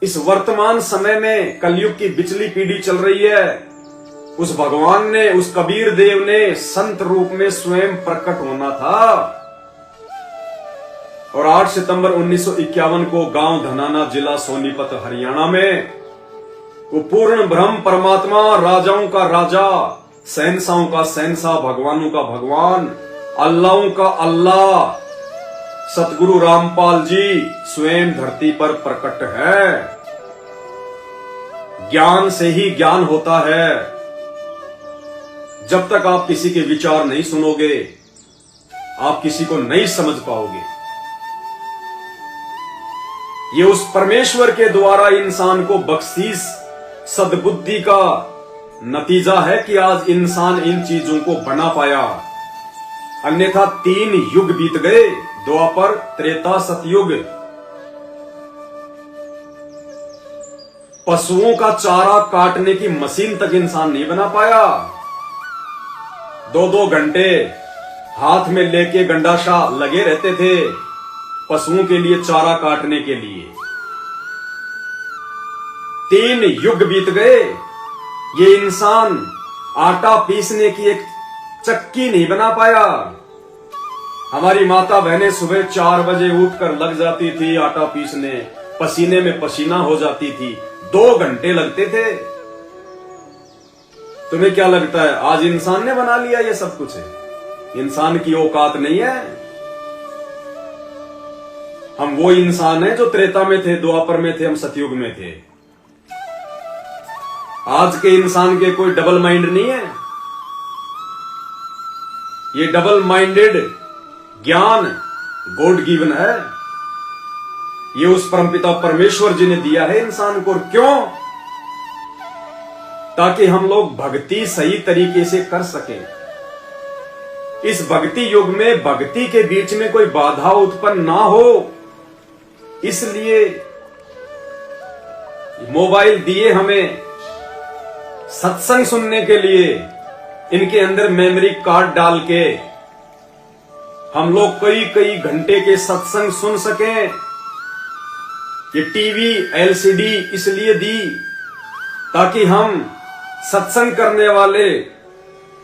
इस वर्तमान समय में कलयुग की बिचली पीढ़ी चल रही है, उस भगवान ने, उस कबीर देव ने संत रूप में स्वयं प्रकट होना था। और 8 सितंबर 1951 को गांव धनाना, जिला सोनीपत, हरियाणा में वो पूर्ण ब्रह्म परमात्मा, राजाओं का राजा, शहंशाहों का शहंशाह, भगवानों का भगवान, अल्लाहों का अल्लाह सतगुरु रामपाल जी स्वयं धरती पर प्रकट है। ज्ञान से ही ज्ञान होता है। जब तक आप किसी के विचार नहीं सुनोगे, आप किसी को नहीं समझ पाओगे। ये उस परमेश्वर के द्वारा इंसान को बख्शीश सद्बुद्धि का नतीजा है कि आज इंसान इन चीजों को बना पाया। अन्यथा 3 युग बीत गए, द्वापर, त्रेता, सतयुग। पशुओं का चारा काटने की मशीन तक इंसान नहीं बना पाया। 2-2 घंटे हाथ में लेके गंडाशा लगे रहते थे पशुओं के लिए चारा काटने के लिए। 3 युग बीत गए, ये इंसान आटा पीसने की एक चक्की नहीं बना पाया। हमारी माता बहनें सुबह 4 बजे उठकर लग जाती थी आटा पीसने, पसीने में पसीना हो जाती थी, 2 घंटे लगते थे। तुम्हें क्या लगता है आज इंसान ने बना लिया ये सब कुछ है? इंसान की औकात नहीं है। हम वो इंसान है जो त्रेता में थे, द्वापर में थे, हम सतयुग में थे। आज के इंसान के कोई डबल माइंड नहीं है। ये डबल माइंडेड ज्ञान गॉड गिवन है। ये उस परमपिता परमेश्वर जी ने दिया है इंसान को। क्यों? ताकि हम लोग भक्ति सही तरीके से कर सकें। इस भक्ति युग में भक्ति के बीच में कोई बाधा उत्पन्न ना हो, इसलिए मोबाइल दिए हमें सत्संग सुनने के लिए। इनके अंदर मेमोरी कार्ड डाल के हम लोग कई घंटे के सत्संग सुन सकें। ये टीवी, एलसीडी इसलिए दी ताकि हम सत्संग करने वाले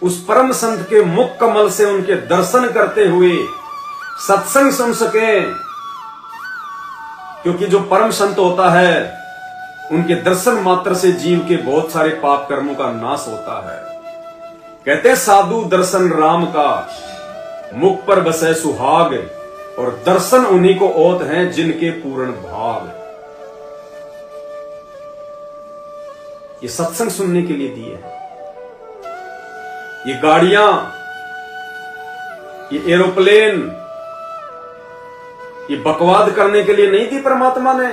उस परम संत के मुख कमल से उनके दर्शन करते हुए सत्संग सुन सकें। क्योंकि जो परम संत होता है, उनके दर्शन मात्र से जीव के बहुत सारे पाप कर्मों का नाश होता है। कहते साधु दर्शन राम का, मुख पर बसे सुहाग, और दर्शन उन्हीं को ओत हैं जिनके पूर्ण भाग। ये सत्संग सुनने के लिए दिए हैं। ये गाड़ियां, ये एरोप्लेन, ये बकवाद करने के लिए नहीं दी परमात्मा ने।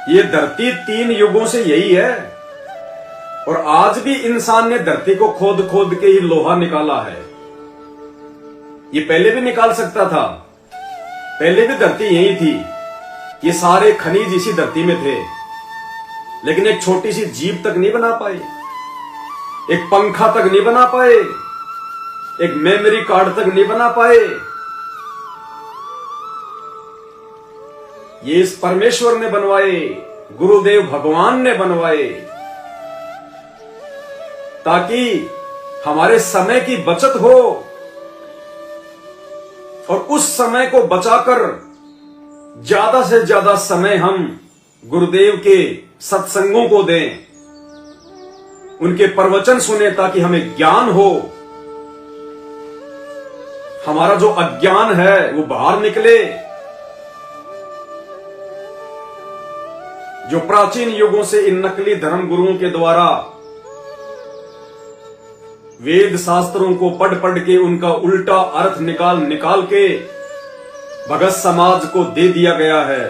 ये धरती 3 युगों से यही है। और आज भी इंसान ने धरती को खोद खोद के ही लोहा निकाला है। ये पहले भी निकाल सकता था, पहले भी धरती यही थी। ये सारे खनिज इसी धरती में थे, लेकिन एक छोटी सी जीप तक नहीं बना पाए, एक पंखा तक नहीं बना पाए, एक मेमोरी कार्ड तक नहीं बना पाए। ये इस परमेश्वर ने बनवाए, गुरुदेव भगवान ने बनवाए, ताकि हमारे समय की बचत हो और उस समय को बचाकर ज्यादा से ज्यादा समय हम गुरुदेव के सत्संगों को दें, उनके प्रवचन सुने, ताकि हमें ज्ञान हो। हमारा जो अज्ञान है वो बाहर निकले। जो प्राचीन युगों से इन नकली धर्म गुरुओं के द्वारा वेद शास्त्रों को पढ़ पढ़ के उनका उल्टा अर्थ निकाल के भगत समाज को दे दिया गया है,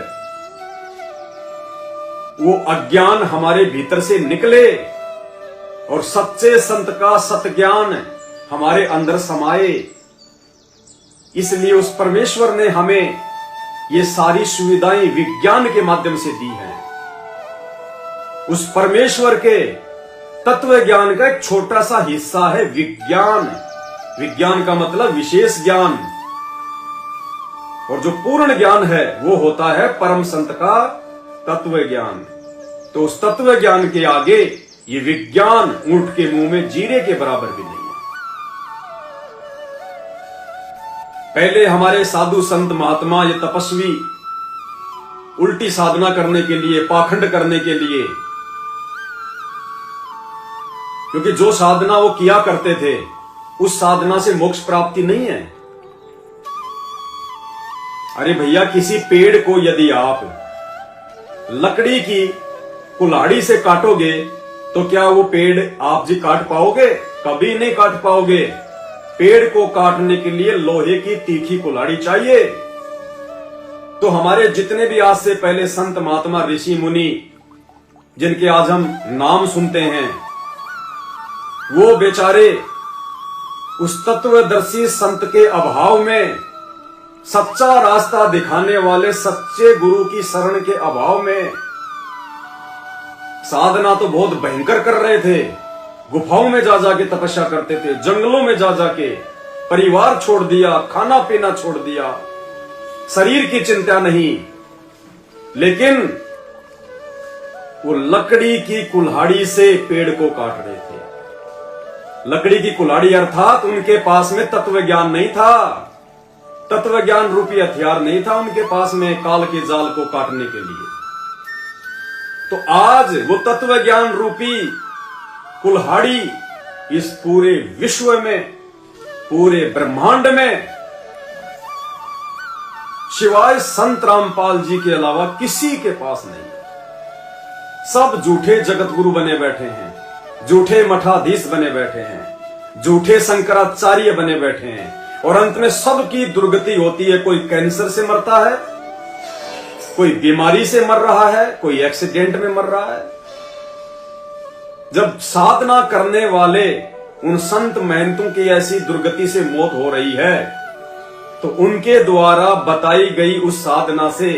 वो अज्ञान हमारे भीतर से निकले और सच्चे संत का सत ज्ञान हमारे अंदर समाये। इसलिए उस परमेश्वर ने हमें ये सारी सुविधाएं विज्ञान के माध्यम से दी हैं। उस परमेश्वर के तत्व ज्ञान का एक छोटा सा हिस्सा है विज्ञान। विज्ञान का मतलब विशेष ज्ञान। और जो पूर्ण ज्ञान है वो होता है परम संत का तत्व ज्ञान। तो उस तत्व ज्ञान के आगे ये विज्ञान ऊंट के मुंह में जीरे के बराबर भी नहीं है। पहले हमारे साधु संत महात्मा ये तपस्वी उल्टी साधना करने के लिए, पाखंड करने के लिए, क्योंकि जो साधना वो किया करते थे उस साधना से मोक्ष प्राप्ति नहीं है। अरे भैया, किसी पेड़ को यदि आप लकड़ी की कुल्हाड़ी से काटोगे तो क्या वो पेड़ आप जी काट पाओगे? कभी नहीं काट पाओगे। पेड़ को काटने के लिए लोहे की तीखी कुल्हाड़ी चाहिए। तो हमारे जितने भी आज से पहले संत महात्मा ऋषि मुनि जिनके आज हम नाम सुनते हैं, वो बेचारे उस तत्वदर्शी संत के अभाव में, सच्चा रास्ता दिखाने वाले सच्चे गुरु की शरण के अभाव में साधना तो बहुत भयंकर कर रहे थे। गुफाओं में जा जाके तपस्या करते थे, जंगलों में जा जाके परिवार छोड़ दिया, खाना पीना छोड़ दिया, शरीर की चिंता नहीं, लेकिन वो लकड़ी की कुल्हाड़ी से पेड़ को काट रहे थे। लकड़ी की कुल्हाड़ी अर्थात उनके पास में तत्व ज्ञान नहीं था, तत्व ज्ञान रूपी हथियार नहीं था उनके पास में काल के जाल को काटने के लिए। तो आज वो तत्व ज्ञान रूपी कुल्हाड़ी इस पूरे विश्व में, पूरे ब्रह्मांड में शिवाय संत रामपाल जी के अलावा किसी के पास नहीं है। सब झूठे जगत गुरु बने बैठे हैं, झूठे मठाधीश बने बैठे हैं, झूठे शंकराचार्य बने बैठे हैं, और अंत में सबकी दुर्गति होती है। कोई कैंसर से मरता है, कोई बीमारी से मर रहा है, कोई एक्सीडेंट में मर रहा है। जब साधना करने वाले उन संत महंतों की ऐसी दुर्गति से मौत हो रही है, तो उनके द्वारा बताई गई उस साधना से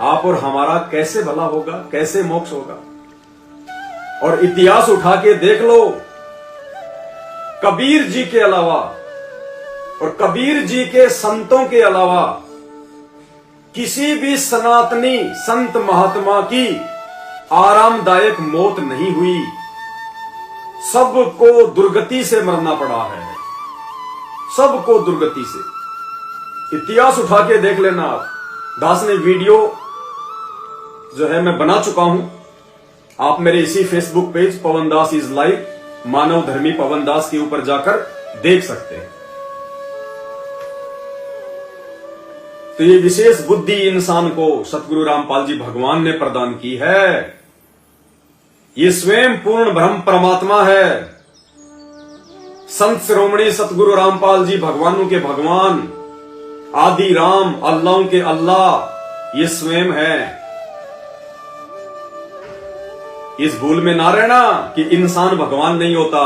आप और हमारा कैसे भला होगा, कैसे मोक्ष होगा? और इतिहास उठा के देख लो, कबीर जी के अलावा और कबीर जी के संतों के अलावा किसी भी सनातनी संत महात्मा की आरामदायक मौत नहीं हुई। सबको दुर्गति से मरना पड़ा है, सबको दुर्गति से। इतिहास उठा के देख लेना आप। दास ने वीडियो जो है मैं बना चुका हूं, आप मेरे इसी Facebook page Pawan Das is live, Manav Dharmi Pawan दास के ऊपर जाकर देख सकते हैं। तो ये विशेष बुद्धि इंसान को सतगुरु रामपाल जी भगवान ने प्रदान की है। ये स्वयं पूर्ण ब्रह्म परमात्मा है। संत शिरोमणि सतगुरु रामपाल जी भगवानों के भगवान, आदि राम, अल्लाहों के अल्लाह, ये स्वयं है। इस भूल में ना रहना कि इंसान भगवान नहीं होता।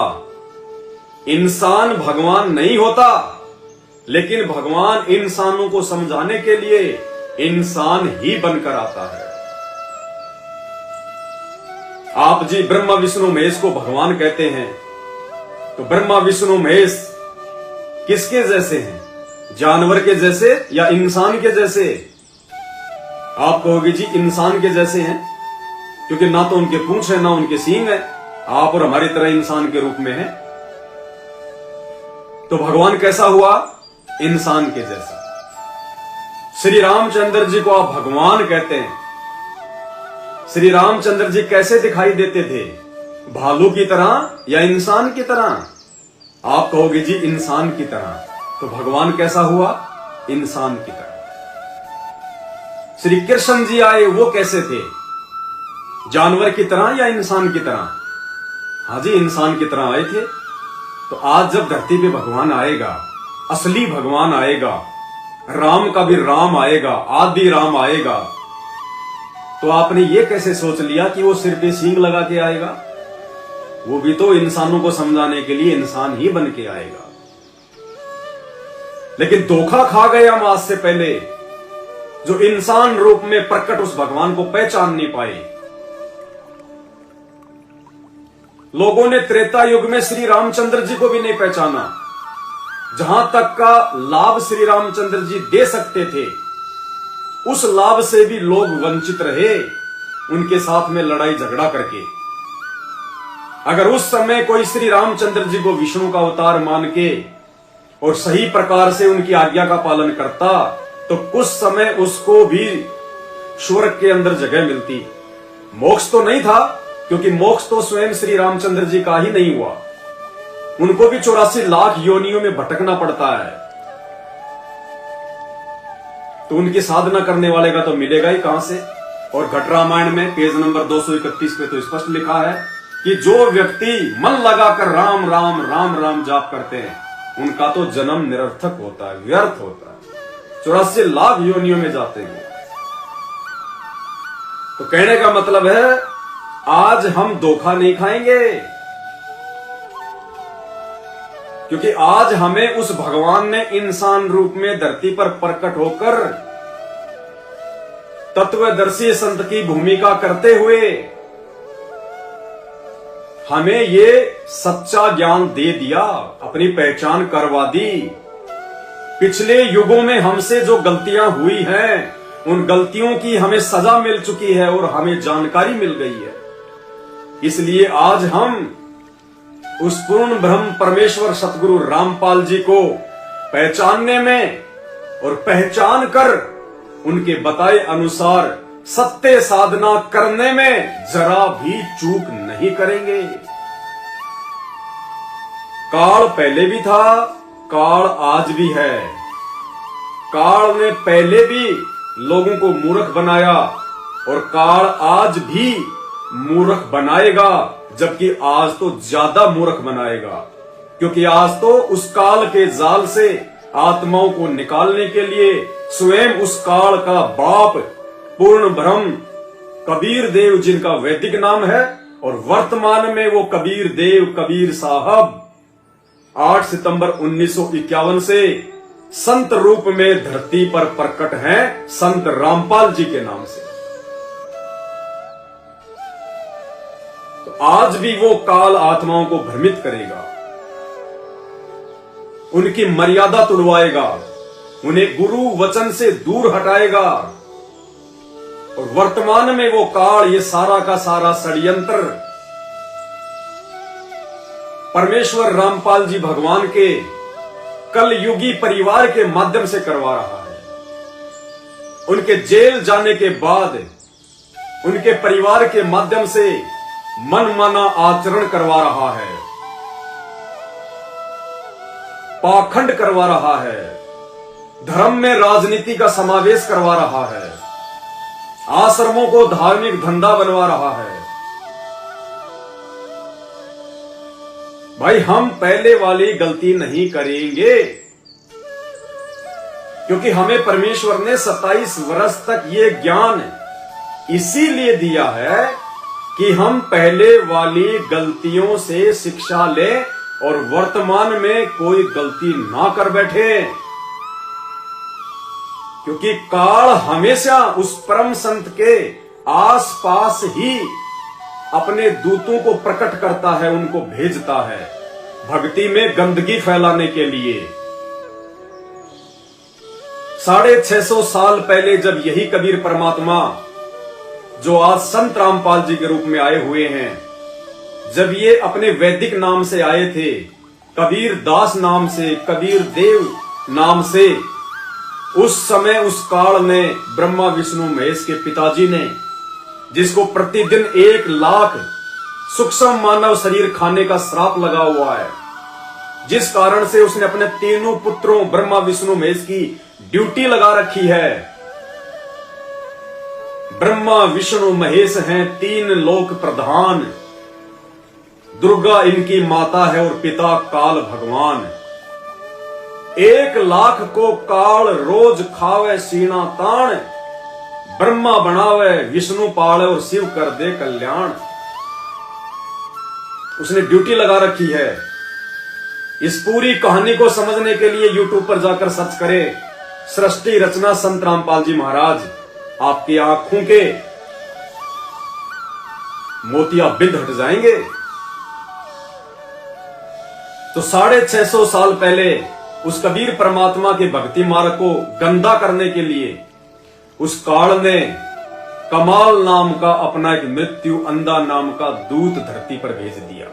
इंसान भगवान नहीं होता, लेकिन भगवान इंसानों को समझाने के लिए इंसान ही बनकर आता है। आप जी ब्रह्मा विष्णु महेश को भगवान कहते हैं, तो ब्रह्मा विष्णु महेश किसके जैसे हैं? जानवर के जैसे या इंसान के जैसे? आप कहोगे जी इंसान के जैसे हैं, क्योंकि ना तो उनके पूंछ है ना उनके सींग है। आप और हमारी तरह इंसान के रूप में है। तो भगवान कैसा हुआ? इंसान के जैसा। श्री रामचंद्र जी को आप भगवान कहते हैं। श्री रामचंद्र जी कैसे दिखाई देते थे? भालू की तरह या इंसान की तरह? आप कहोगे जी इंसान की तरह। तो भगवान कैसा हुआ? इंसान की तरह। श्री कृष्ण जी आए, वो कैसे थे? जानवर की तरह या इंसान की तरह? हाँ जी, इंसान की तरह आए थे। तो आज जब धरती पे भगवान आएगा, असली भगवान आएगा, राम का भी राम आएगा, आदि राम आएगा, तो आपने ये कैसे सोच लिया कि वो सिर पे सींग लगा के आएगा? वो भी तो इंसानों को समझाने के लिए इंसान ही बन के आएगा। लेकिन धोखा खा गए हम आज से पहले, जो इंसान रूप में प्रकट उस भगवान को पहचान नहीं पाए। लोगों ने त्रेता युग में श्री रामचंद्र जी को भी नहीं पहचाना। जहां तक का लाभ श्री रामचंद्र जी दे सकते थे, उस लाभ से भी लोग वंचित रहे उनके साथ में लड़ाई झगड़ा करके। अगर उस समय कोई श्री रामचंद्र जी को विष्णु का अवतार मान के और सही प्रकार से उनकी आज्ञा का पालन करता तो कुछ समय उसको भी स्वर्ग के अंदर जगह मिलती। मोक्ष तो नहीं था, क्योंकि मोक्ष तो स्वयं श्री रामचंद्र जी का ही नहीं हुआ। उनको भी 84 लाख योनियों में भटकना पड़ता है, तो उनकी साधना करने वाले का तो मिलेगा ही कहां से। और घट रामायण में पेज नंबर 231 पे तो स्पष्ट लिखा है कि जो व्यक्ति मन लगाकर राम राम राम राम जाप करते हैं उनका तो जन्म निरर्थक होता है, व्यर्थ होता है, 84 लाख योनियों में जाते हैं। तो कहने का मतलब है आज हम धोखा नहीं खाएंगे, क्योंकि आज हमें उस भगवान ने इंसान रूप में धरती पर प्रकट होकर तत्वदर्शी संत की भूमिका करते हुए हमें ये सच्चा ज्ञान दे दिया, अपनी पहचान करवा दी। पिछले युगों में हमसे जो गलतियां हुई हैं उन गलतियों की हमें सजा मिल चुकी है और हमें जानकारी मिल गई है। इसलिए आज हम उस पूर्ण ब्रह्म परमेश्वर सतगुरु रामपाल जी को पहचानने में और पहचान कर उनके बताए अनुसार सत्य साधना करने में जरा भी चूक नहीं करेंगे। काल पहले भी था, काल आज भी है। काल ने पहले भी लोगों को मूर्ख बनाया और काल आज भी मूर्ख बनाएगा, जबकि आज तो ज्यादा मूर्ख बनाएगा, क्योंकि आज तो उस काल के जाल से आत्माओं को निकालने के लिए स्वयं उस काल का बाप पूर्ण ब्रह्म कबीर देव, जिनका वैदिक नाम है, और वर्तमान में वो कबीर देव कबीर साहब 8 सितंबर 1951 से संत रूप में धरती पर प्रकट हैं, संत रामपाल जी के नाम से। तो आज भी वो काल आत्माओं को भ्रमित करेगा, उनकी मर्यादा तुड़वाएगा, उन्हें गुरु वचन से दूर हटाएगा। और वर्तमान में वो काल, ये सारा का सारा षड्यंत्र परमेश्वर रामपाल जी भगवान के कलयुगी परिवार के माध्यम से करवा रहा है। उनके जेल जाने के बाद उनके परिवार के माध्यम से मनमाना आचरण करवा रहा है, पाखंड करवा रहा है, धर्म में राजनीति का समावेश करवा रहा है, आश्रमों को धार्मिक धंधा बनवा रहा है। भाई हम पहले वाली गलती नहीं करेंगे, क्योंकि हमें परमेश्वर ने 27 वर्ष तक ये ज्ञान इसीलिए दिया है कि हम पहले वाली गलतियों से शिक्षा लें और वर्तमान में कोई गलती ना कर बैठे, क्योंकि काल हमेशा उस परम संत के आसपास ही अपने दूतों को प्रकट करता है, उनको भेजता है भक्ति में गंदगी फैलाने के लिए। 650 साल पहले जब यही कबीर परमात्मा, जो आज संत रामपाल जी के रूप में आए हुए हैं, जब ये अपने वैदिक नाम से आए थे, कबीर दास नाम से, कबीर देव नाम से, उस समय उस काल ने ब्रह्मा विष्णु महेश के पिताजी ने, जिसको प्रतिदिन 1 लाख सूक्ष्म मानव शरीर खाने का श्राप लगा हुआ है, जिस कारण से उसने अपने तीनों पुत्रों ब्रह्मा विष्णु महेश की ड्यूटी लगा रखी है। ब्रह्मा विष्णु महेश हैं 3 लोक प्रधान, दुर्गा इनकी माता है और पिता काल भगवान। 1 लाख को काल रोज खावे सीना ताण, ब्रह्मा बनावे विष्णु पाले और शिव कर दे कल्याण। उसने ड्यूटी लगा रखी है। इस पूरी कहानी को समझने के लिए YouTube पर जाकर सर्च करें, सृष्टि रचना संत रामपाल जी महाराज, आपकी आंखों के मोतियाबिंद हट जाएंगे। तो 650 साल पहले उस कबीर परमात्मा के भक्ति मार्ग को गंदा करने के लिए उस काल ने कमाल नाम का अपना एक मृत्यु अंधा नाम का दूत धरती पर भेज दिया।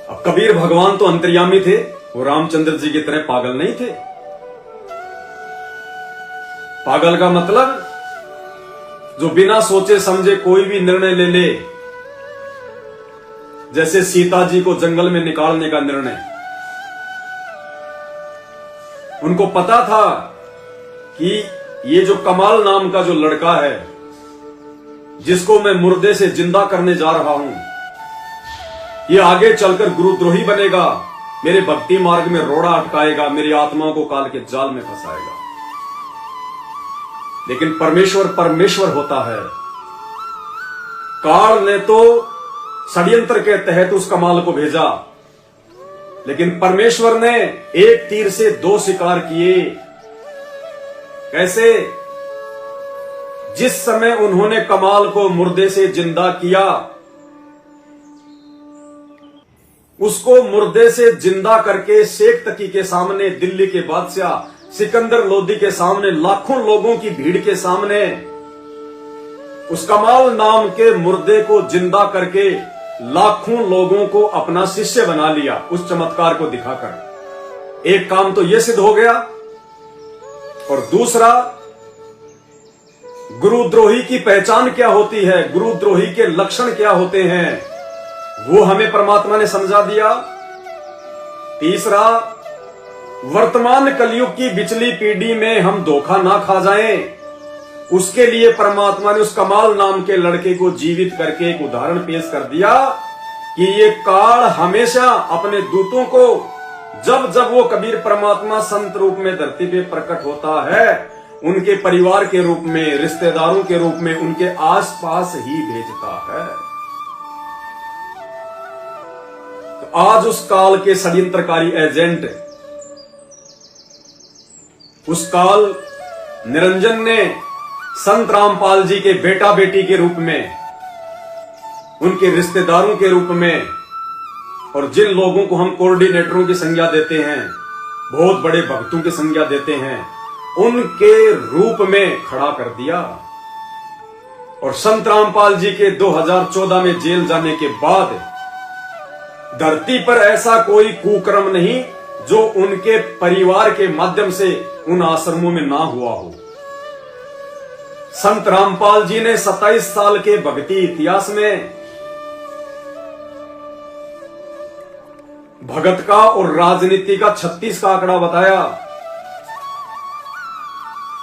अब कबीर भगवान तो अंतर्यामी थे, वो रामचंद्र जी की तरह पागल नहीं थे। पागल का मतलब जो बिना सोचे समझे कोई भी निर्णय ले ले, जैसे सीता जी को जंगल में निकालने का निर्णय। उनको पता था कि ये जो कमाल नाम का जो लड़का है, जिसको मैं मुर्दे से जिंदा करने जा रहा हूं, ये आगे चलकर गुरुद्रोही बनेगा, मेरे भक्ति मार्ग में रोड़ा अटकाएगा, मेरी आत्मा को काल के जाल में फंसाएगा। लेकिन परमेश्वर परमेश्वर होता है। काल ने तो षड्यंत्र के तहत उस कमाल को भेजा, लेकिन परमेश्वर ने एक तीर से दो शिकार किए। कैसे? जिस समय उन्होंने कमाल को मुर्दे से जिंदा किया, उसको मुर्दे से जिंदा करके शेख तकी के सामने, दिल्ली के बादशाह सिकंदर लोदी के सामने, लाखों लोगों की भीड़ के सामने उस कमाल नाम के मुर्दे को जिंदा करके लाखों लोगों को अपना शिष्य बना लिया, उस चमत्कार को दिखाकर। एक काम तो यह सिद्ध हो गया, और दूसरा, गुरुद्रोही की पहचान क्या होती है, गुरुद्रोही के लक्षण क्या होते हैं, वो हमें परमात्मा ने समझा दिया। तीसरा, वर्तमान कलयुग की बिचली पीढ़ी में हम धोखा ना खा जाएं, उसके लिए परमात्मा ने उस कमाल नाम के लड़के को जीवित करके एक उदाहरण पेश कर दिया कि ये काल हमेशा अपने दूतों को, जब जब वो कबीर परमात्मा संत रूप में धरती पे प्रकट होता है, उनके परिवार के रूप में, रिश्तेदारों के रूप में, उनके आसपास ही भेजता है। तो आज उस काल के षड्यंत्रकारी एजेंट, उस काल निरंजन ने संत रामपाल जी के बेटा बेटी के रूप में, उनके रिश्तेदारों के रूप में, और जिन लोगों को हम कोऑर्डिनेटरों की संज्ञा देते हैं, बहुत बड़े भक्तों की संज्ञा देते हैं, उनके रूप में खड़ा कर दिया। और संत रामपाल जी के 2014 में जेल जाने के बाद धरती पर ऐसा कोई कुकर्म नहीं जो उनके परिवार के माध्यम से उन आश्रमों में ना हुआ हो। संत रामपाल जी ने 27 साल के भक्ति इतिहास में भगत का और राजनीति का 36 का आंकड़ा बताया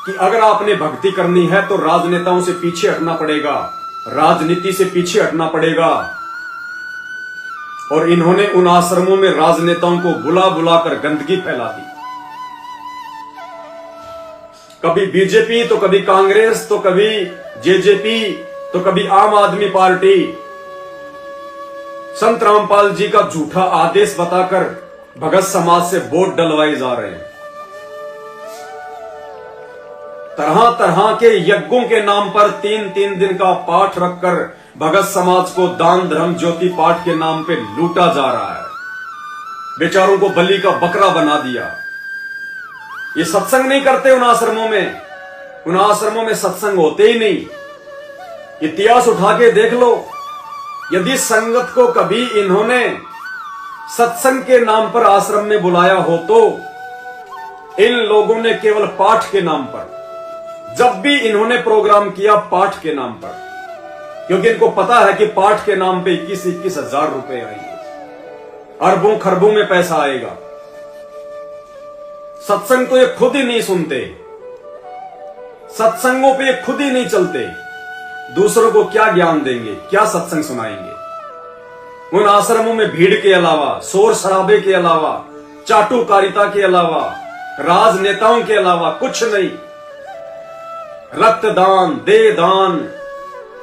कि अगर आपने भक्ति करनी है तो राजनेताओं से पीछे हटना पड़ेगा, राजनीति से पीछे हटना पड़ेगा। और इन्होंने उन आश्रमों में राजनेताओं को बुला बुलाकर गंदगी फैला दी। कभी बीजेपी तो कभी कांग्रेस तो कभी जेजेपी तो कभी आम आदमी पार्टी संत रामपाल जी का झूठा आदेश बताकर भगत समाज से वोट डलवाए जा रहे हैं। तरह तरह के यज्ञों के नाम पर 3-3 दिन का पाठ रखकर भगत समाज को दान धर्म ज्योति पाठ के नाम पे लूटा जा रहा है। बेचारों को बलि का बकरा बना दिया। ये सत्संग नहीं करते उन आश्रमों में, उन आश्रमों में सत्संग होते ही नहीं। इतिहास उठा के देख लो, यदि संगत को कभी इन्होंने सत्संग के नाम पर आश्रम में बुलाया हो तो इन लोगों ने केवल पाठ के नाम पर, जब भी इन्होंने प्रोग्राम किया पाठ के नाम पर, क्योंकि इनको पता है कि पाठ के नाम पे 21-21 हजार रुपए आएंगे, अरबों खरबों में पैसा आएगा। सत्संग तो ये खुद ही नहीं सुनते, सत्संगों पे ये खुद ही नहीं चलते, दूसरों को क्या ज्ञान देंगे, क्या सत्संग सुनाएंगे। उन आश्रमों में भीड़ के अलावा, शोर शराबे के अलावा, चाटुकारिता के अलावा, राजनेताओं के अलावा कुछ नहीं। रक्तदान, देह दान,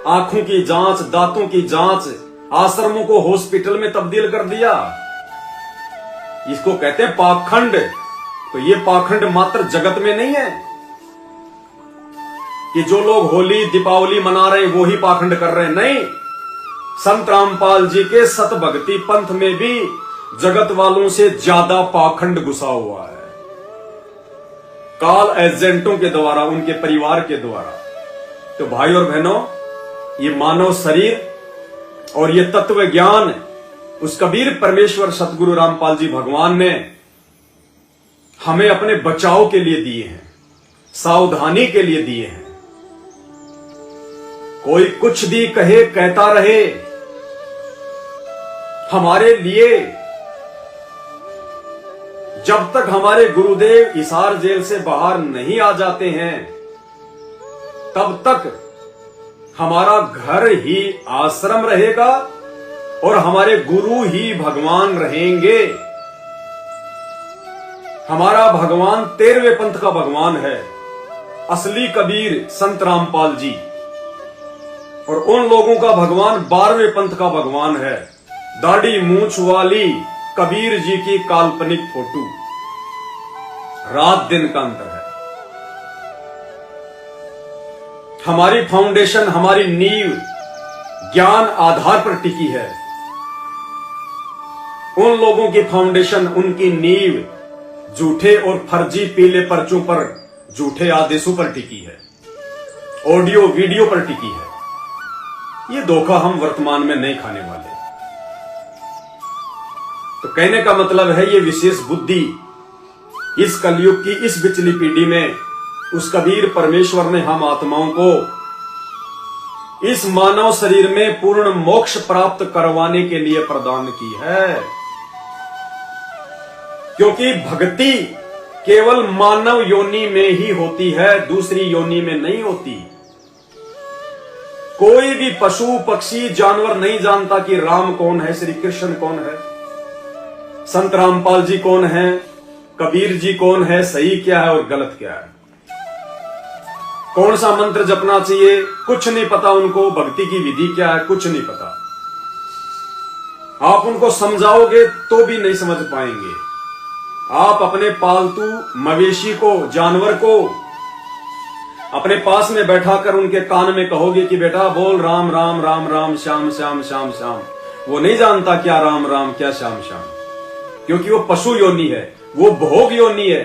आंखों की जांच, दांतों की जांच, आश्रमों को हॉस्पिटल में तब्दील कर दिया। इसको कहते हैं पाखंड। तो ये पाखंड मात्र जगत में नहीं है कि जो लोग होली दीपावली मना रहे हैं वो ही पाखंड कर रहे हैं, नहीं। संत रामपाल जी के सत भक्ति पंथ में भी जगत वालों से ज्यादा पाखंड घुसा हुआ है। काल एजेंटों के द्वारा, उनके परिवार के द्वारा। तो भाई और बहनों, ये मानव शरीर और ये तत्व ज्ञान उस कबीर परमेश्वर सतगुरु रामपाल जी भगवान ने हमें अपने बचाव के लिए दिए हैं, सावधानी के लिए दिए हैं। कोई कुछ भी कहे कहता रहे, हमारे लिए जब तक हमारे गुरुदेव हिसार जेल से बाहर नहीं आ जाते हैं, तब तक हमारा घर ही आश्रम रहेगा और हमारे गुरु ही भगवान रहेंगे। हमारा भगवान 13वें पंथ का भगवान है, असली कबीर संत रामपाल जी, और उन लोगों का भगवान 12वें पंथ का भगवान है, दाढ़ी मूंछ वाली कबीर जी की काल्पनिक फोटो। रात दिन का अंतर है। हमारी फाउंडेशन, हमारी नींव ज्ञान आधार पर टिकी है। उन लोगों की फाउंडेशन, उनकी नींव झूठे और फर्जी पीले पर्चों पर, झूठे आदेशों पर टिकी है, ऑडियो वीडियो पर टिकी है। ये धोखा हम वर्तमान में नहीं खाने वाले। तो कहने का मतलब है, ये विशेष बुद्धि इस कलयुग की इस बिचली पीढ़ी में उस कबीर परमेश्वर ने हम आत्माओं को इस मानव शरीर में पूर्ण मोक्ष प्राप्त करवाने के लिए प्रदान की है। क्योंकि भक्ति केवल मानव योनि में ही होती है, दूसरी योनि में नहीं होती। कोई भी पशु पक्षी जानवर नहीं जानता कि राम कौन है, श्री कृष्ण कौन है, संत रामपाल जी कौन है, कबीर जी कौन है, सही क्या है और गलत क्या है, कौन सा मंत्र जपना चाहिए, कुछ नहीं पता उनको। भक्ति की विधि क्या है, कुछ नहीं पता। आप उनको समझाओगे तो भी नहीं समझ पाएंगे। आप अपने पालतू मवेशी को, जानवर को अपने पास में बैठाकर उनके कान में कहोगे कि बेटा बोल राम राम राम राम, श्याम श्याम श्याम श्याम, वो नहीं जानता क्या राम राम क्या श्याम श्याम, क्योंकि वो पशु योनि है, वो भोग योनि है।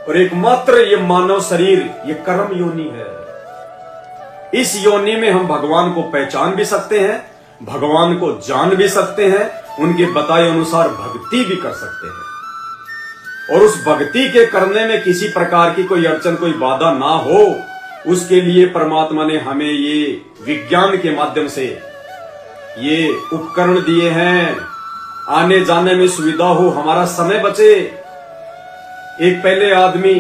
और एकमात्र ये मानव शरीर ये कर्म योनि है। इस योनि में हम भगवान को पहचान भी सकते हैं, भगवान को जान भी सकते हैं, उनके बताए अनुसार भक्ति भी कर सकते हैं। और उस भक्ति के करने में किसी प्रकार की कोई अड़चन, कोई बाधा ना हो, उसके लिए परमात्मा ने हमें ये विज्ञान के माध्यम से ये उपकरण दिए हैं, आने जाने में सुविधा हो, हमारा समय बचे। एक पहले आदमी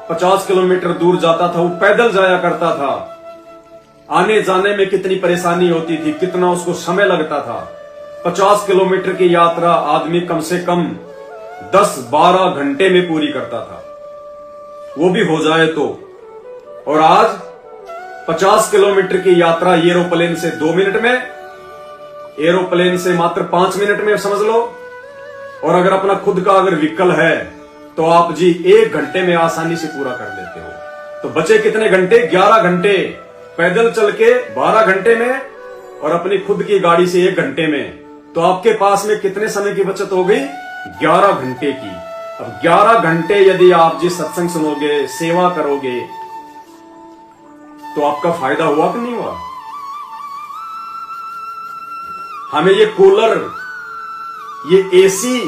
50 किलोमीटर दूर जाता था, वो पैदल जाया करता था, आने जाने में कितनी परेशानी होती थी, कितना उसको समय लगता था। 50 किलोमीटर की यात्रा आदमी कम से कम 10-12 घंटे में पूरी करता था, वो भी हो जाए तो। और आज 50 किलोमीटर की यात्रा एरोप्लेन से 2 मिनट में, एरोप्लेन से मात्र 5 मिनट में समझ लो। और अगर अपना खुद का अगर व्हीकल है तो आप जी 1 घंटे में आसानी से पूरा कर लेते हो। तो बचे कितने घंटे? 11 घंटे। पैदल चल के 12 घंटे में और अपनी खुद की गाड़ी से 1 घंटे में, तो आपके पास में कितने समय की बचत हो गई? 11 घंटे की। अब 11 घंटे यदि आप जी सत्संग सुनोगे, सेवा करोगे, तो आपका फायदा हुआ कि नहीं हुआ? हमें ये कूलर, ये एसी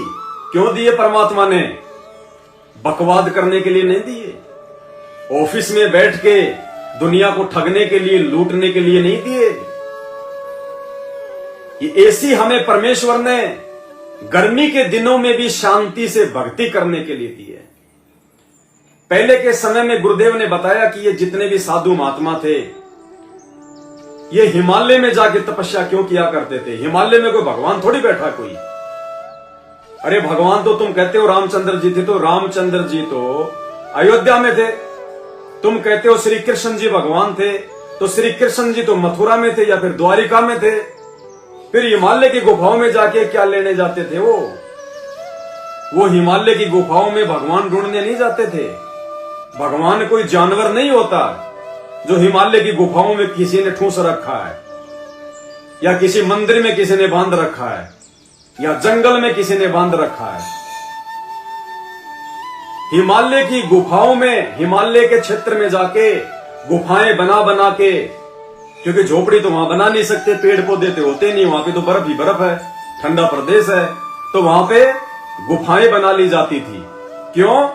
क्यों दिए परमात्मा ने? बकवाद करने के लिए नहीं दिए। ऑफिस में बैठ के दुनिया को ठगने के लिए, लूटने के लिए नहीं दिए। ये एसी हमें परमेश्वर ने गर्मी के दिनों में भी शांति से भक्ति करने के लिए दिए। पहले के समय में गुरुदेव ने बताया कि ये जितने भी साधु महात्मा थे, ये हिमालय में जाके तपस्या क्यों किया करते थे? हिमालय में कोई भगवान थोड़ी बैठा कोई। अरे भगवान तो तुम कहते हो रामचंद्र जी थे, तो रामचंद्र जी तो अयोध्या में थे। तुम कहते हो श्री कृष्ण जी भगवान थे, तो श्री कृष्ण जी तो मथुरा में थे या फिर द्वारिका में थे। फिर हिमालय की गुफाओं में जाके क्या लेने जाते थे? वो हिमालय की गुफाओं में भगवान ढूंढने नहीं जाते थे। भगवान कोई जानवर नहीं होता जो हिमालय की गुफाओं में किसी ने ठूंस रखा है, या किसी मंदिर में किसी ने बांध रखा है, या जंगल में किसी ने बांध रखा है। हिमालय की गुफाओं में, हिमालय के क्षेत्र में जाके गुफाएं बना बना के, क्योंकि झोपड़ी तो वहां बना नहीं सकते, पेड़ पौधे तो होते नहीं, वहां पे तो बर्फ ही बर्फ है, ठंडा प्रदेश है, तो वहां पे गुफाएं बना ली जाती थी। क्यों?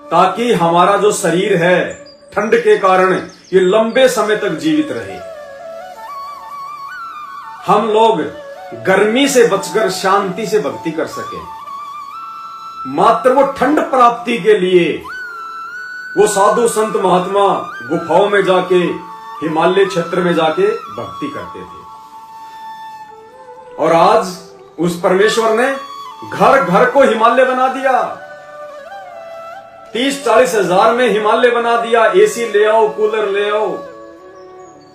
ताकि हमारा जो शरीर है ठंड के कारण ये लंबे समय तक जीवित रहे। हम लोग गर्मी से बचकर शांति से भक्ति कर सके। मात्र वो ठंड प्राप्ति के लिए वो साधु संत महात्मा गुफाओं में जाके, हिमालय क्षेत्र में जाके भक्ति करते थे। और आज उस परमेश्वर ने घर घर को हिमालय बना दिया। 30-40 हजार में हिमालय बना दिया। एसी ले आओ, कूलर ले आओ,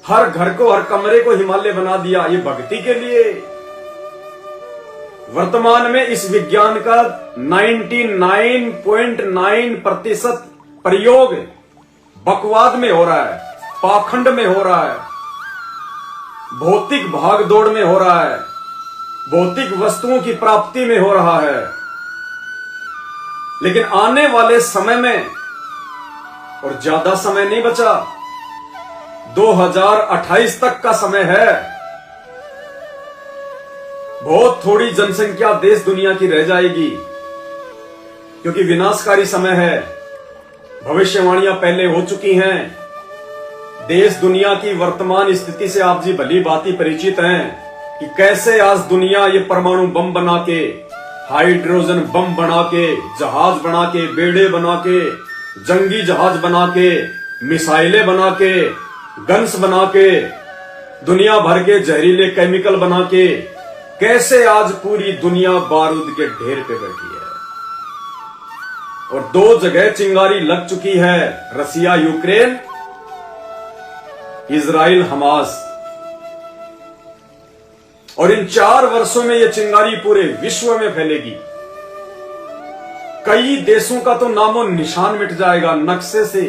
हर घर को, हर कमरे को हिमालय बना दिया, ये भक्ति के लिए। वर्तमान में इस विज्ञान का 99.9% प्रयोग बकवाद में हो रहा है, पाखंड में हो रहा है, भौतिक भागदौड़ में हो रहा है, भौतिक वस्तुओं की प्राप्ति में हो रहा है। लेकिन आने वाले समय में, और ज्यादा समय नहीं बचा, 2028 तक का समय है, बहुत थोड़ी जनसंख्या देश दुनिया की रह जाएगी, क्योंकि विनाशकारी समय है। भविष्यवाणियां पहले हो चुकी हैं। देश दुनिया की वर्तमान स्थिति से आप जी भली भांति परिचित हैं कि कैसे आज दुनिया ये परमाणु बम बना के, हाइड्रोजन बम बना के, जहाज बना के, बेड़े बना के, जंगी जहाज बना के, मिसाइलें बना के, गन्स बना के, दुनिया भर के जहरीले केमिकल बना के, कैसे आज पूरी दुनिया बारूद के ढेर पे बैठी है। और 2 जगह चिंगारी लग चुकी है, रसिया यूक्रेन, इजराइल हमास। और इन 4 वर्षों में यह चिंगारी पूरे विश्व में फैलेगी। कई देशों का तो नामो निशान मिट जाएगा नक्शे से।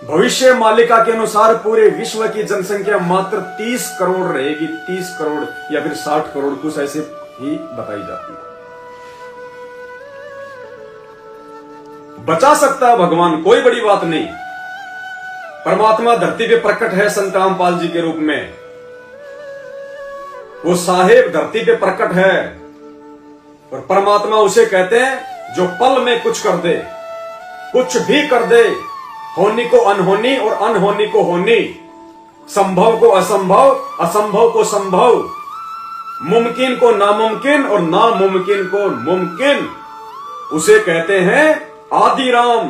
भविष्य मालिका के अनुसार पूरे विश्व की जनसंख्या मात्र 30 करोड़ रहेगी, 30 करोड़ या फिर 60 करोड़, कुछ ऐसे ही बताई जाती है। बचा सकता है भगवान, कोई बड़ी बात नहीं। परमात्मा धरती पे प्रकट है संत रामपाल जी के रूप में। वो साहेब धरती पे प्रकट है, और परमात्मा उसे कहते हैं जो पल में कुछ कर दे, कुछ भी कर दे, होनी को अनहोनी और अनहोनी को होनी, संभव को असंभव, असंभव को संभव, मुमकिन को नामुमकिन और नामुमकिन को मुमकिन। उसे कहते हैं आदिराम,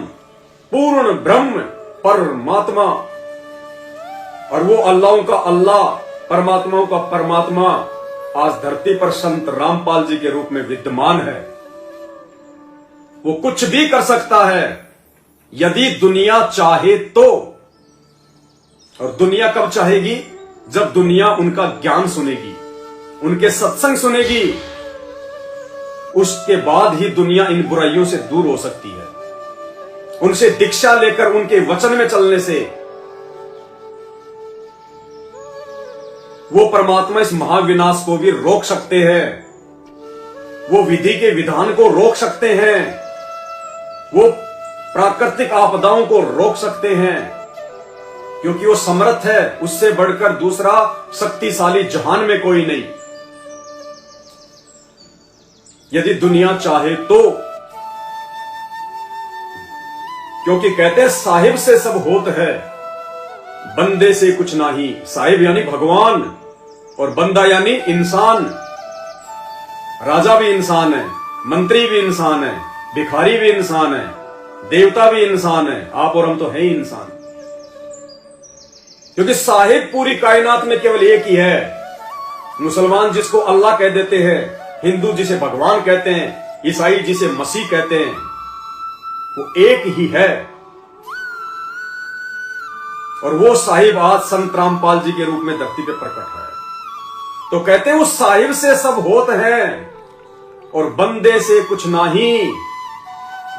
पूर्ण ब्रह्म परमात्मा। और वो अल्लाहों का अल्लाह, परमात्माओं का परमात्मा आज धरती पर संत रामपाल जी के रूप में विद्यमान है। वो कुछ भी कर सकता है यदि दुनिया चाहे तो। और दुनिया कब चाहेगी? जब दुनिया उनका ज्ञान सुनेगी, उनके सत्संग सुनेगी, उसके बाद ही दुनिया इन बुराइयों से दूर हो सकती है। उनसे दीक्षा लेकर उनके वचन में चलने से वो परमात्मा इस महाविनाश को भी रोक सकते हैं। वो विधि के विधान को रोक सकते हैं। वो प्राकृतिक आपदाओं को रोक सकते हैं, क्योंकि वो समर्थ है। उससे बढ़कर दूसरा शक्तिशाली जहान में कोई नहीं, यदि दुनिया चाहे तो। क्योंकि कहते हैं साहिब से सब होत है, बंदे से कुछ नहीं। साहिब यानी भगवान, और बंदा यानी इंसान। राजा भी इंसान है, मंत्री भी इंसान है, भिखारी भी इंसान है, देवता भी इंसान है। आप और हम तो हैं ही इंसान। क्योंकि साहिब पूरी कायनात में केवल एक ही है। मुसलमान जिसको अल्लाह कह देते हैं, हिंदू जिसे भगवान कहते हैं, ईसाई जिसे मसीह कहते हैं, वो एक ही है। और वो साहिब आज संत रामपाल जी के रूप में धरती पे प्रकट है। तो कहते हैं वो साहिब से सब होत है और बंदे से कुछ नहीं।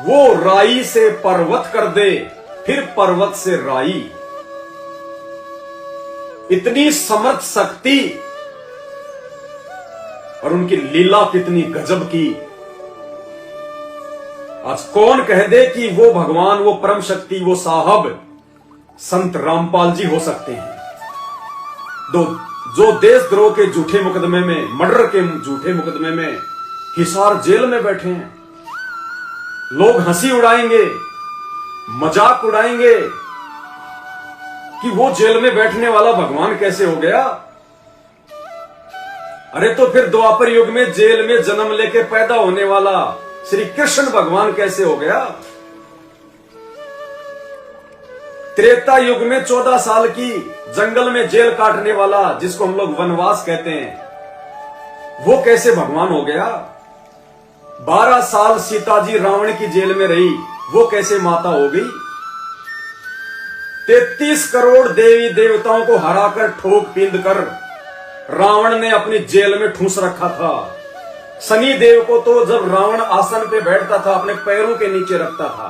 वो राई से पर्वत कर दे, फिर पर्वत से राई। इतनी समर्थ शक्ति, और उनकी लीला कितनी गजब की। आज कौन कह दे कि वो भगवान, वो परम शक्ति, वो साहब संत रामपाल जी हो सकते हैं? जो देशद्रोह के झूठे मुकदमे में, मर्डर के झूठे मुकदमे में हिसार जेल में बैठे हैं। लोग हंसी उड़ाएंगे, मजाक उड़ाएंगे कि वो जेल में बैठने वाला भगवान कैसे हो गया। अरे तो फिर द्वापर युग में जेल में जन्म लेके पैदा होने वाला श्री कृष्ण भगवान कैसे हो गया? त्रेता युग में 14 साल की जंगल में जेल काटने वाला, जिसको हम लोग वनवास कहते हैं, वो कैसे भगवान हो गया? 12 साल सीता जी रावण की जेल में रही, वो कैसे माता हो गई? 33 करोड़ देवी देवताओं को हराकर, ठोक पींद कर रावण ने अपनी जेल में ठूंस रखा था। शनि देव को तो जब रावण आसन पे बैठता था अपने पैरों के नीचे रखता था,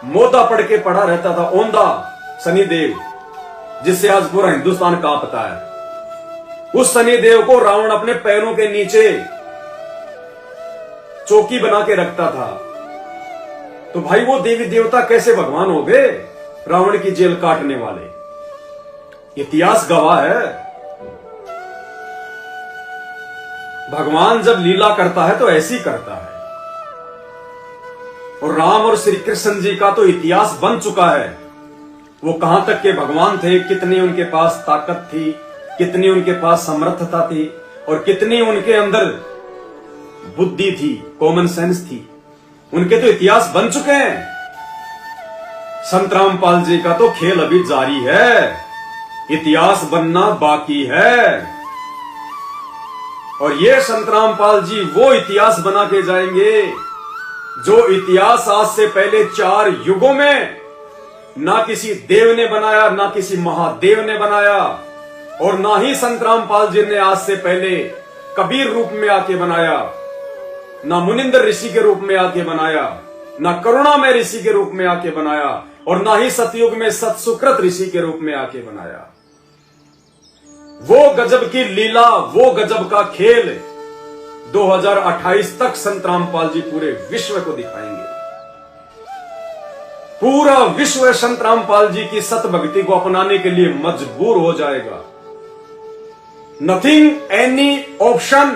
मोदा पड़ के पड़ा रहता था, ओंदा शनि देव, जिससे आज पूरा हिंदुस्तान कांपता है। उस शनि देव को रावण अपने पैरों के नीचे चौकी बना के रखता था। तो भाई वो देवी देवता कैसे भगवान हो गए? रावण की जेल काटने वाले। इतिहास गवाह है। भगवान जब लीला करता है तो ऐसी करता है। और राम और श्री कृष्ण जी का तो इतिहास बन चुका है। वो कहां तक के भगवान थे, कितनी उनके पास ताकत थी, कितनी उनके पास समर्थता थी, और कितनी उनके अंदर बुद्धि थी, कॉमन सेंस थी, उनके तो इतिहास बन चुके हैं। संत रामपाल जी का तो खेल अभी जारी है, इतिहास बनना बाकी है। और ये संत रामपाल जी वो इतिहास बना के जाएंगे जो इतिहास आज से पहले 4 युगों में ना किसी देव ने बनाया, ना किसी महादेव ने बनाया, और ना ही संत रामपाल जी ने आज से पहले कबीर रूप में आके बनाया, ना मुनिंदर ऋषि के रूप में आके बनाया, ना करुणामय ऋषि के रूप में आके बनाया, और ना ही सतयुग में सतसुकृत ऋषि के रूप में आके बनाया। वो गजब की लीला, वो गजब का खेल 2028 तक संत रामपाल जी पूरे विश्व को दिखाएंगे। पूरा विश्व संत रामपाल जी की सत भक्ति को अपनाने के लिए मजबूर हो जाएगा। नथिंग एनी ऑप्शन,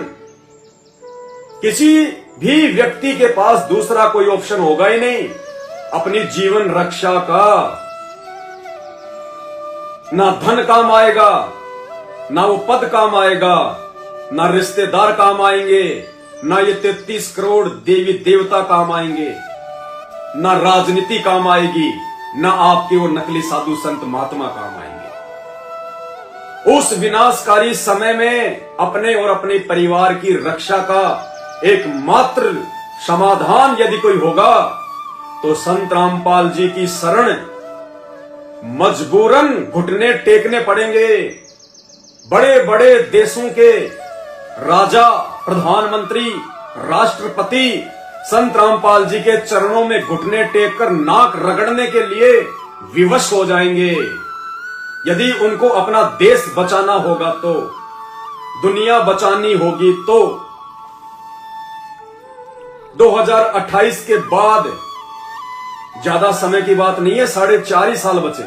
किसी भी व्यक्ति के पास दूसरा कोई ऑप्शन होगा ही नहीं अपनी जीवन रक्षा का। ना धन काम आएगा, ना वो पद काम आएगा, ना रिश्तेदार काम आएंगे, ना ये 33 करोड़ देवी देवता काम आएंगे, ना राजनीति काम आएगी, ना आपके वो नकली साधु संत महात्मा काम आएंगे। उस विनाशकारी समय में अपने और अपने परिवार की रक्षा का एकमात्र समाधान यदि कोई होगा तो संत रामपाल जी की शरण मजबूरन घुटने टेकने पड़ेंगे। बड़े बड़े देशों के राजा, प्रधानमंत्री, राष्ट्रपति संत रामपाल जी के चरणों में घुटने टेककर नाक रगड़ने के लिए विवश हो जाएंगे। यदि उनको अपना देश बचाना होगा तो, दुनिया बचानी होगी तो 2028 के बाद, ज्यादा समय की बात नहीं है, 4.5 साल बचे,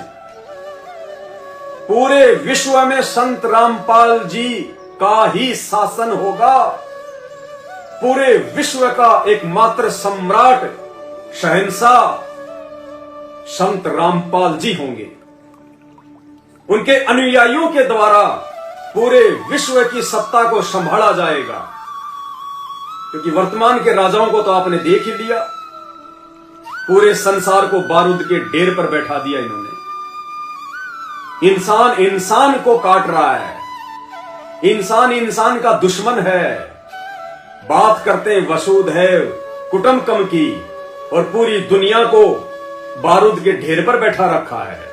पूरे विश्व में संत रामपाल जी का ही शासन होगा। पूरे विश्व का एकमात्र सम्राट, शहंशाह संत रामपाल जी होंगे। उनके अनुयायियों के द्वारा पूरे विश्व की सत्ता को संभाला जाएगा। क्योंकि वर्तमान के राजाओं को तो आपने देख ही लिया, पूरे संसार को बारूद के ढेर पर बैठा दिया इन्होंने। इंसान इंसान को काट रहा है, इंसान इंसान का दुश्मन है। बात करते वसुधैव कुटुंबकम की, और पूरी दुनिया को बारूद के ढेर पर बैठा रखा है।